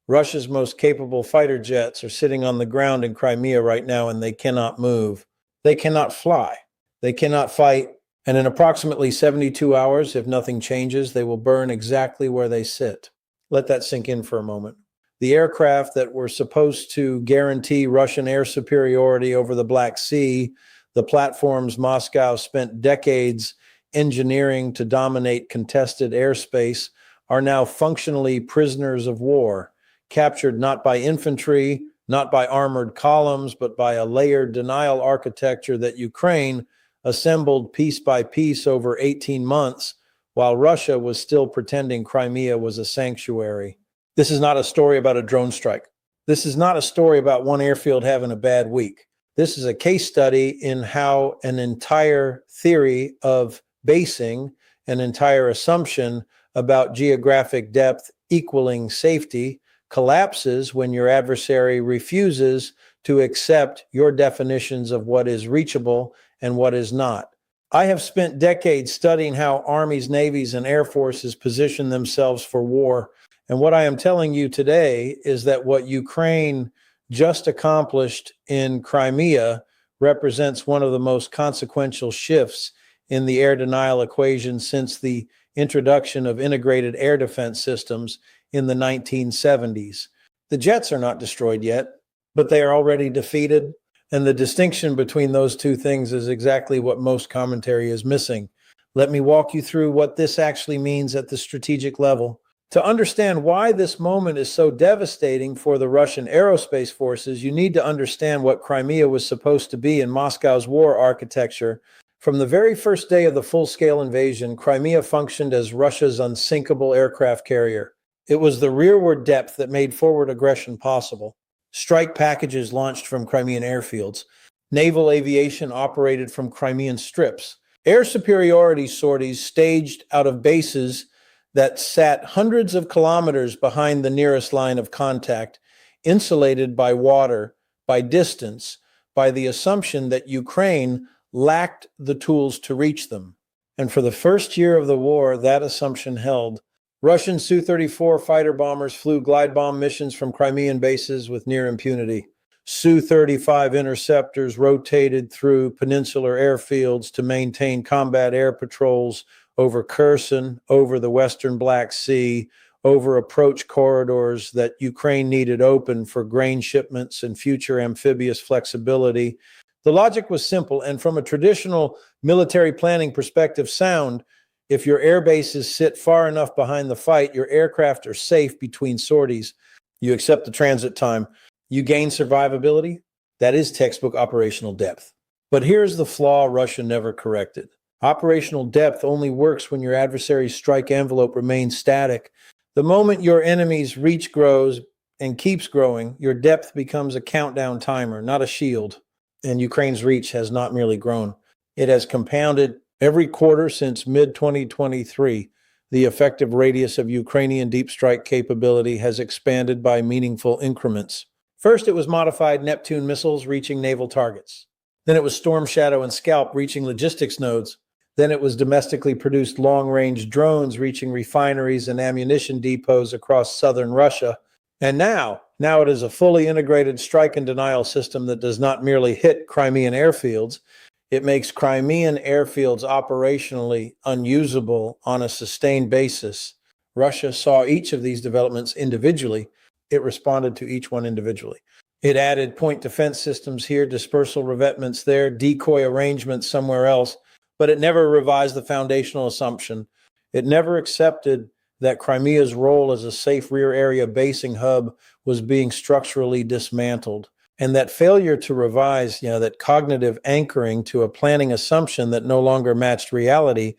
Russia's most capable fighter jets are sitting on the ground in Crimea right now, and they cannot move. They cannot fly. They cannot fight. And in approximately 72 hours, if nothing changes, they will burn exactly where they sit. Let that sink in for a moment. The aircraft that were supposed to guarantee Russian air superiority over the Black Sea, the platforms Moscow spent decades engineering to dominate contested airspace, are now functionally prisoners of war, captured not by infantry, not by armored columns, but by a layered denial architecture that Ukraine assembled piece by piece over 18 months, while Russia was still pretending Crimea was a sanctuary. This is not a story about a drone strike. This is not a story about one airfield having a bad week. This is a case study in how an entire theory of basing, an entire assumption about geographic depth equaling safety, collapses when your adversary refuses to accept your definitions of what is reachable and what is not. I have spent decades studying how armies, navies, and air forces position themselves for war. And what I am telling you today is that what Ukraine just accomplished in Crimea represents one of the most consequential shifts in the air denial equation since the introduction of integrated air defense systems in the 1970s. The jets are not destroyed yet, but they are already defeated. And the distinction between those two things is exactly what most commentary is missing. Let me walk you through what this actually means at the strategic level. To understand why this moment is so devastating for the Russian aerospace forces, you need to understand what Crimea was supposed to be in Moscow's war architecture. From the very first day of the full-scale invasion, Crimea functioned as Russia's unsinkable aircraft carrier. It was the rearward depth that made forward aggression possible. Strike packages launched from Crimean airfields. Naval aviation operated from Crimean strips. Air superiority sorties staged out of bases that sat hundreds of kilometers behind the nearest line of contact, insulated by water, by distance, by the assumption that Ukraine lacked the tools to reach them. And for the first year of the war, that assumption held. Russian Su-34 fighter bombers flew glide bomb missions from Crimean bases with near impunity. Su-35 interceptors rotated through peninsular airfields to maintain combat air patrols over Kherson, over the western Black Sea, over approach corridors that Ukraine needed open for grain shipments and future amphibious flexibility. The logic was simple, and from a traditional military planning perspective, sound. If your air bases sit far enough behind the fight, your aircraft are safe between sorties. You accept the transit time. You gain survivability. That is textbook operational depth. But here's the flaw Russia never corrected. Operational depth only works when your adversary's strike envelope remains static. The moment your enemy's reach grows and keeps growing, your depth becomes a countdown timer, not a shield. And Ukraine's reach has not merely grown. It has compounded every quarter since mid-2023. The effective radius of Ukrainian deep strike capability has expanded by meaningful increments. First, it was modified Neptune missiles reaching naval targets. Then it was Storm Shadow and Scalp reaching logistics nodes. Then it was domestically produced long-range drones reaching refineries and ammunition depots across southern Russia. And now it is a fully integrated strike and denial system that does not merely hit Crimean airfields. It makes Crimean airfields operationally unusable on a sustained basis. Russia saw each of these developments individually. It responded to each one individually. It added point defense systems here, dispersal revetments there, decoy arrangements somewhere else, but it never revised the foundational assumption. It never accepted that Crimea's role as a safe rear area basing hub was being structurally dismantled. And that failure to revise, that cognitive anchoring to a planning assumption that no longer matched reality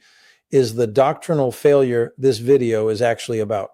is the doctrinal failure this video is actually about.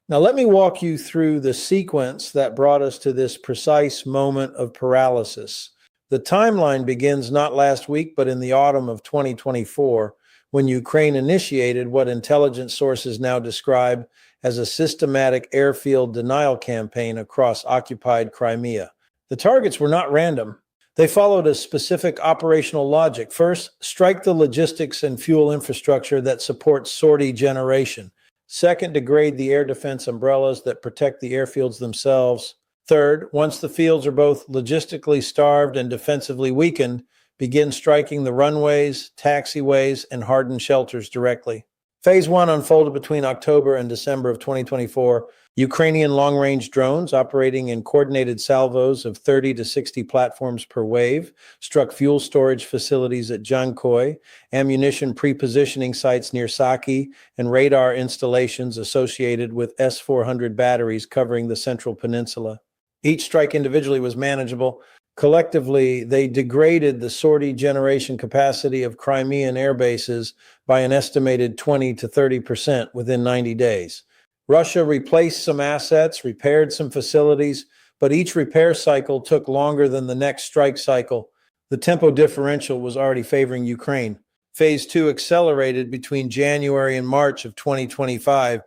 Now, let me walk you through the sequence that brought us to this precise moment of paralysis. The timeline begins not last week, but in the autumn of 2024, when Ukraine initiated what intelligence sources now describe as a systematic airfield denial campaign across occupied Crimea. The targets were not random. They followed a specific operational logic. First, strike the logistics and fuel infrastructure that supports sortie generation. Second, degrade the air defense umbrellas that protect the airfields themselves. Third, once the fields are both logistically starved and defensively weakened, begin striking the runways, taxiways, and hardened shelters directly. Phase 1 unfolded between October and December of 2024. Ukrainian long-range drones operating in coordinated salvos of 30 to 60 platforms per wave struck fuel storage facilities at Jankoy, ammunition pre-positioning sites near Saki, and radar installations associated with S-400 batteries covering the Central Peninsula. Each strike individually was manageable. Collectively, they degraded the sortie generation capacity of Crimean air bases by an estimated 20 to 30% within 90 days. Russia replaced some assets, repaired some facilities, but each repair cycle took longer than the next strike cycle. The tempo differential was already favoring Ukraine. Phase 2 accelerated between January and March of 2025.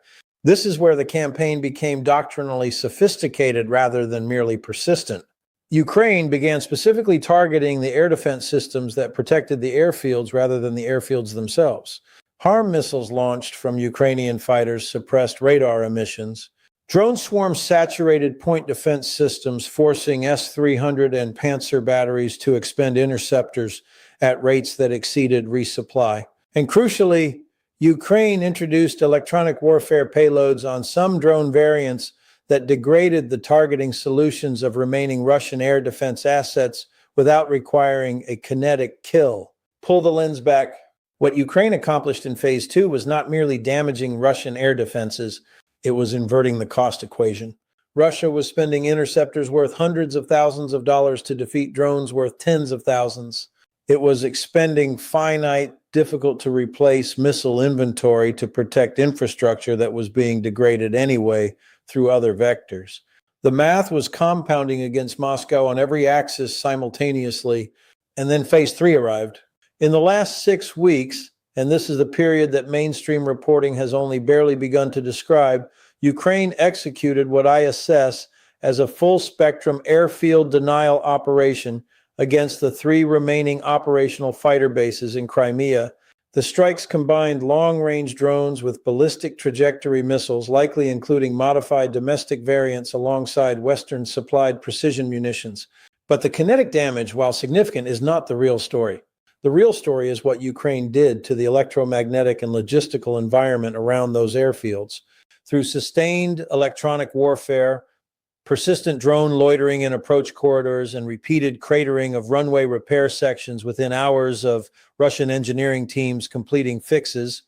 This is where the campaign became doctrinally sophisticated rather than merely persistent. Ukraine began specifically targeting the air defense systems that protected the airfields rather than the airfields themselves. HARM missiles launched from Ukrainian fighters suppressed radar emissions. Drone swarms saturated point defense systems, forcing S-300 and Panzer batteries to expend interceptors at rates that exceeded resupply. And crucially, Ukraine introduced electronic warfare payloads on some drone variants that degraded the targeting solutions of remaining Russian air defense assets without requiring a kinetic kill. Pull the lens back. What Ukraine accomplished in Phase 2 was not merely damaging Russian air defenses, it was inverting the cost equation. Russia was spending interceptors worth hundreds of thousands of dollars to defeat drones worth tens of thousands. It was expending finite, difficult-to-replace missile inventory to protect infrastructure that was being degraded anyway through other vectors. The math was compounding against Moscow on every axis simultaneously, and then Phase 3 arrived. In the last 6 weeks, and this is the period that mainstream reporting has only barely begun to describe, Ukraine executed what I assess as a full-spectrum airfield denial operation against the 3 remaining operational fighter bases in Crimea. The strikes combined long-range drones with ballistic trajectory missiles, likely including modified domestic variants alongside Western-supplied precision munitions. But the kinetic damage, while significant, is not the real story. The real story is what Ukraine did to the electromagnetic and logistical environment around those airfields. Through sustained electronic warfare, persistent drone loitering in approach corridors, and repeated cratering of runway repair sections within hours of Russian engineering teams completing fixes,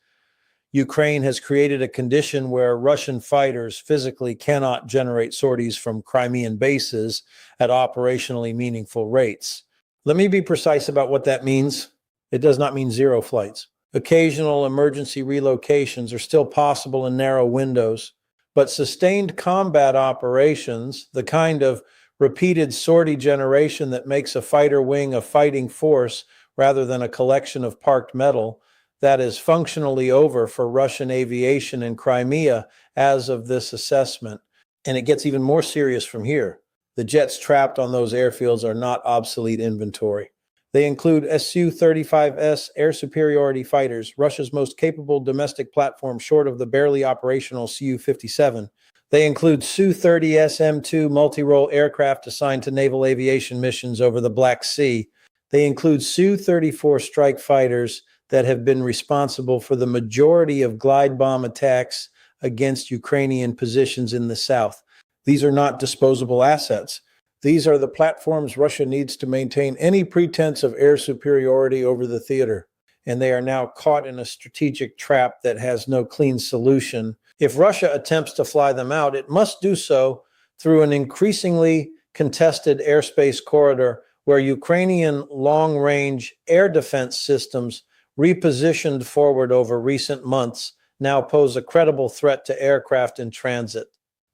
Ukraine has created a condition where Russian fighters physically cannot generate sorties from Crimean bases at operationally meaningful rates. Let me be precise about what that means. It does not mean zero flights. Occasional emergency relocations are still possible in narrow windows, but sustained combat operations, the kind of repeated sortie generation that makes a fighter wing a fighting force rather than a collection of parked metal, that is functionally over for Russian aviation in Crimea as of this assessment. And it gets even more serious from here. The jets trapped on those airfields are not obsolete inventory. They include Su-35S air superiority fighters, Russia's most capable domestic platform short of the barely operational Su-57. They include Su-30S M2 multi-role aircraft assigned to naval aviation missions over the Black Sea. They include Su-34 strike fighters that have been responsible for the majority of glide bomb attacks against Ukrainian positions in the south. These are not disposable assets. These are the platforms Russia needs to maintain any pretense of air superiority over the theater, and they are now caught in a strategic trap that has no clean solution. If Russia attempts to fly them out, it must do so through an increasingly contested airspace corridor where Ukrainian long-range air defense systems, repositioned forward over recent months, now pose a credible threat to aircraft in transit.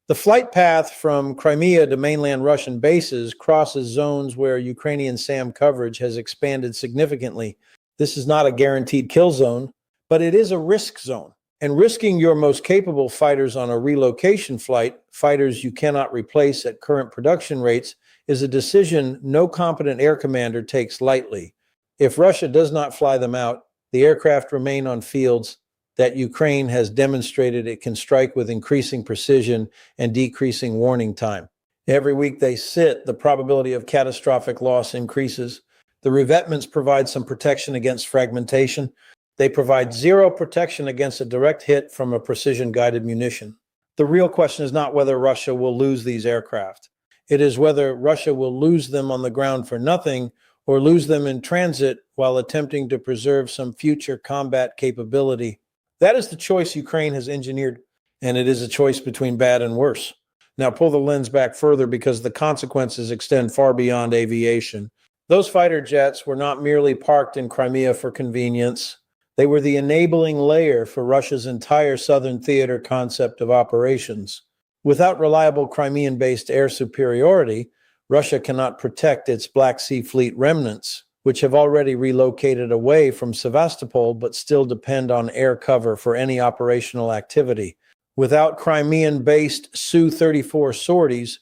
The flight path from Crimea to mainland Russian bases crosses zones where Ukrainian SAM coverage has expanded significantly. This is not a guaranteed kill zone, but it is a risk zone. And risking your most capable fighters on a relocation flight, fighters you cannot replace at current production rates, is a decision no competent air commander takes lightly. If Russia does not fly them out, the aircraft remain on fields that Ukraine has demonstrated it can strike with increasing precision and decreasing warning time. Every week they sit, the probability of catastrophic loss increases. The revetments provide some protection against fragmentation. They provide zero protection against a direct hit from a precision-guided munition. The real question is not whether Russia will lose these aircraft. It is whether Russia will lose them on the ground for nothing or lose them in transit while attempting to preserve some future combat capability. That is the choice Ukraine has engineered, and it is a choice between bad and worse. Now pull the lens back further because the consequences extend far beyond aviation. Those fighter jets were not merely parked in Crimea for convenience. They were the enabling layer for Russia's entire southern theater concept of operations. Without reliable Crimean-based air superiority, Russia cannot protect its Black Sea Fleet remnants, which have already relocated away from Sevastopol but still depend on air cover for any operational activity. Without Crimean-based Su-34 sorties,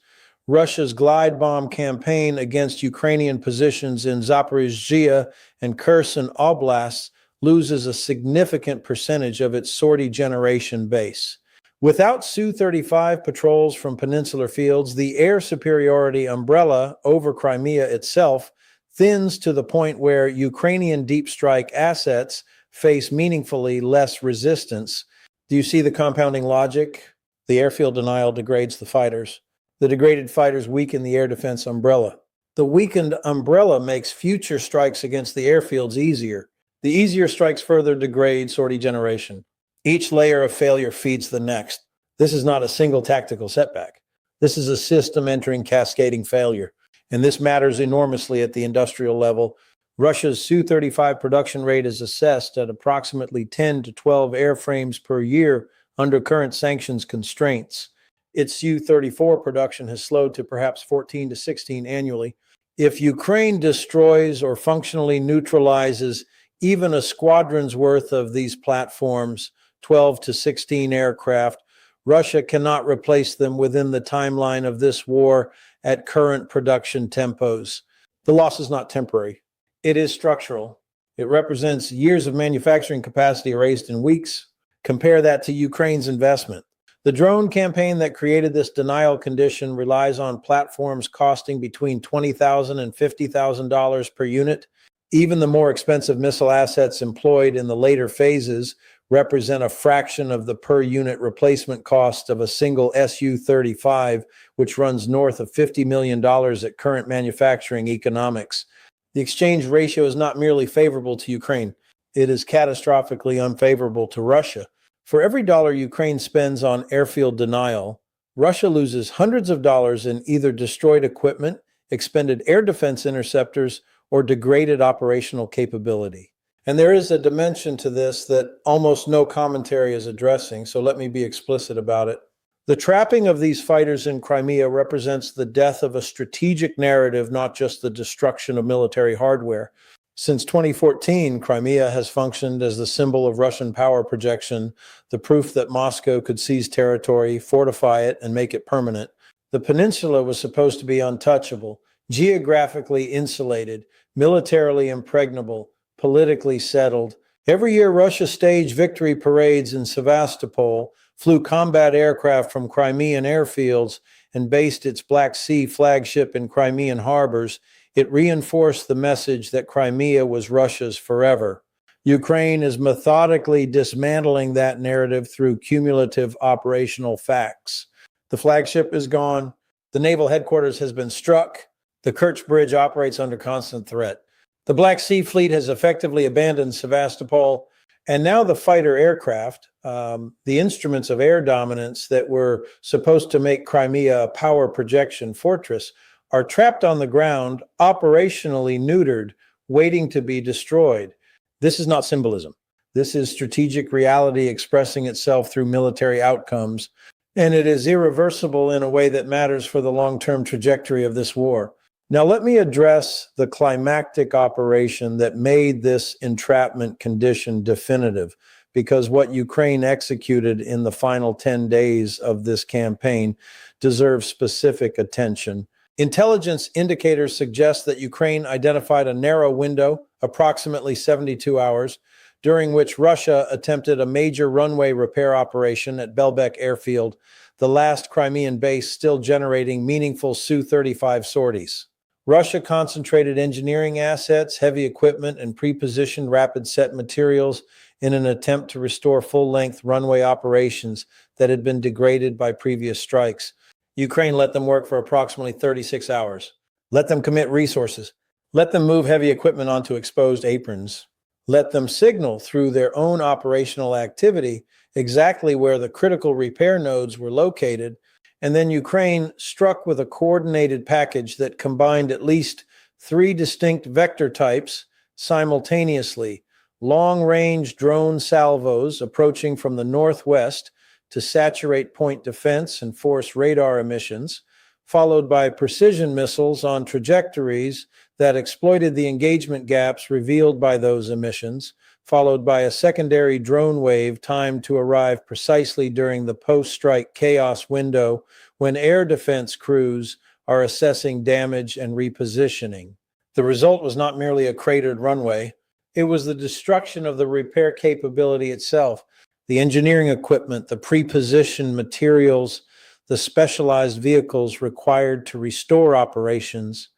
Russia's glide bomb campaign against Ukrainian positions in Zaporizhzhia and Kherson oblasts loses a significant percentage of its sortie generation base. Without Su-35 patrols from peninsular fields, the air superiority umbrella over Crimea itself thins to the point where Ukrainian deep strike assets face meaningfully less resistance. Do you see the compounding logic? The airfield denial degrades the fighters. The degraded fighters weaken the air defense umbrella. The weakened umbrella makes future strikes against the airfields easier. The easier strikes further degrade sortie generation. Each layer of failure feeds the next. This is not a single tactical setback. This is a system entering cascading failure. And this matters enormously at the industrial level. Russia's Su-35 production rate is assessed at approximately 10 to 12 airframes per year under current sanctions constraints. Its Su-34 production has slowed to perhaps 14 to 16 annually. If Ukraine destroys or functionally neutralizes even a squadron's worth of these platforms, 12 to 16 aircraft, Russia cannot replace them within the timeline of this war at current production tempos. The loss is not temporary. It is structural. It represents years of manufacturing capacity erased in weeks. Compare that to Ukraine's investment. The drone campaign that created this denial condition relies on platforms costing between $20,000 and $50,000 per unit. Even the more expensive missile assets employed in the later phases represent a fraction of the per unit replacement cost of a single Su-35, which runs north of $50 million at current manufacturing economics. The exchange ratio is not merely favorable to Ukraine. It is catastrophically unfavorable to Russia. For every dollar Ukraine spends on airfield denial, Russia loses hundreds of dollars in either destroyed equipment, expended air defense interceptors, or degraded operational capability. And there is a dimension to this that almost no commentary is addressing, so let me be explicit about it. The trapping of these fighters in Crimea represents the death of a strategic narrative, not just the destruction of military hardware. Since 2014, Crimea has functioned as the symbol of Russian power projection, the proof that Moscow could seize territory, fortify it, and make it permanent. The peninsula was supposed to be untouchable, geographically insulated, militarily impregnable, politically settled. Every year, Russia staged victory parades in Sevastopol, flew combat aircraft from Crimean airfields, and based its Black Sea flagship in Crimean harbors. It reinforced the message that Crimea was Russia's forever. Ukraine is methodically dismantling that narrative through cumulative operational facts. The flagship is gone. The naval headquarters has been struck. The Kerch Bridge operates under constant threat. The Black Sea Fleet has effectively abandoned Sevastopol, and now the fighter aircraft, the instruments of air dominance that were supposed to make Crimea a power projection fortress, are trapped on the ground, operationally neutered, waiting to be destroyed. This is not symbolism. This is strategic reality expressing itself through military outcomes, and it is irreversible in a way that matters for the long-term trajectory of this war. Now, let me address the climactic operation that made this entrapment condition definitive, because what Ukraine executed in the final 10 days of this campaign deserves specific attention. Intelligence indicators suggest that Ukraine identified a narrow window, approximately 72 hours, during which Russia attempted a major runway repair operation at Belbek Airfield, the last Crimean base still generating meaningful Su-35 sorties. Russia concentrated engineering assets, heavy equipment, and pre-positioned rapid-set materials in an attempt to restore full-length runway operations that had been degraded by previous strikes. Ukraine let them work for approximately 36 hours. Let them commit resources. Let them move heavy equipment onto exposed aprons. Let them signal through their own operational activity exactly where the critical repair nodes were located, and then Ukraine struck with a coordinated package that combined at least 3 distinct vector types simultaneously: long-range drone salvos approaching from the northwest to saturate point defense and force radar emissions, followed by precision missiles on trajectories that exploited the engagement gaps revealed by those emissions, followed by a secondary drone wave timed to arrive precisely during the post-strike chaos window when air defense crews are assessing damage and repositioning. The result was not merely a cratered runway, it was the destruction of the repair capability itself, the engineering equipment, the pre-positioned materials, the specialized vehicles required to restore operations,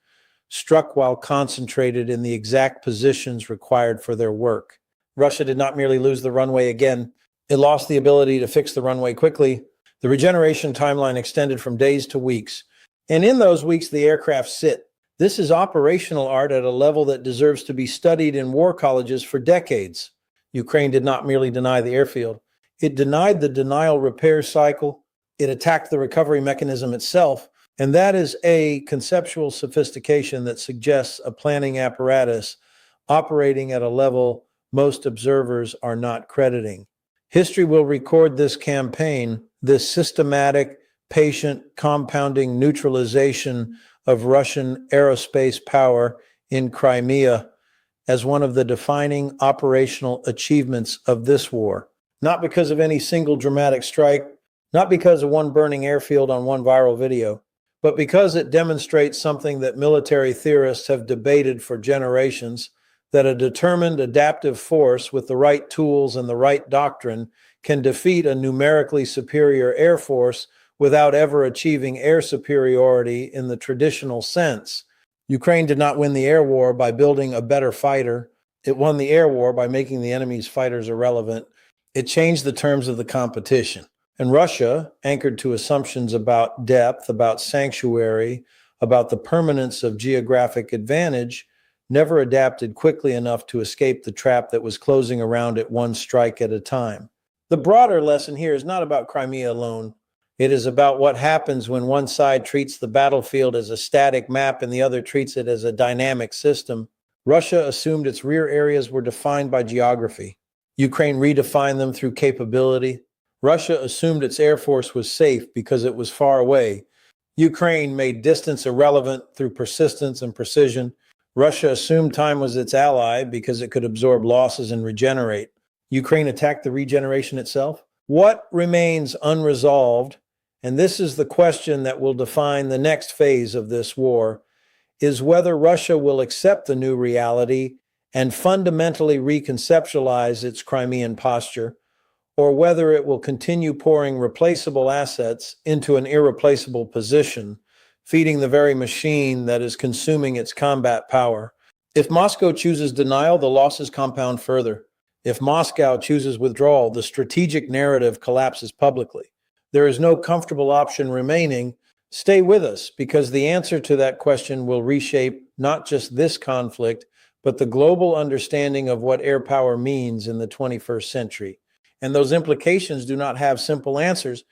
struck while concentrated in the exact positions required for their work. Russia did not merely lose the runway again, it lost the ability to fix the runway quickly. The regeneration timeline extended from days to weeks, and in those weeks the aircraft sit. This is operational art at a level that deserves to be studied in war colleges for decades. Ukraine did not merely deny the airfield, it denied the denial repair cycle, it attacked the recovery mechanism itself, and that is a conceptual sophistication that suggests a planning apparatus operating at a level most observers are not crediting. History will record this campaign, this systematic, patient, compounding neutralization of Russian aerospace power in Crimea, as one of the defining operational achievements of this war. Not because of any single dramatic strike, not because of one burning airfield on one viral video, but because it demonstrates something that military theorists have debated for generations, that a determined adaptive force with the right tools and the right doctrine can defeat a numerically superior air force without ever achieving air superiority in the traditional sense. Ukraine did not win the air war by building a better fighter. It won the air war by making the enemy's fighters irrelevant. It changed the terms of the competition. And Russia, anchored to assumptions about depth, about sanctuary, about the permanence of geographic advantage, never adapted quickly enough to escape the trap that was closing around it one strike at a time. The broader lesson here is not about Crimea alone. It is about what happens when one side treats the battlefield as a static map and the other treats it as a dynamic system. Russia assumed its rear areas were defined by geography. Ukraine redefined them through capability. Russia assumed its air force was safe because it was far away. Ukraine made distance irrelevant through persistence and precision. Russia assumed time was its ally because it could absorb losses and regenerate. Ukraine attacked the regeneration itself. What remains unresolved, and this is the question that will define the next phase of this war, is whether Russia will accept the new reality and fundamentally reconceptualize its Crimean posture, or whether it will continue pouring replaceable assets into an irreplaceable position, feeding the very machine that is consuming its combat power. If Moscow chooses denial, the losses compound further. If Moscow chooses withdrawal, the strategic narrative collapses publicly. There is no comfortable option remaining. Stay with us, because the answer to that question will reshape not just this conflict, but the global understanding of what air power means in the 21st century. And those implications do not have simple answers.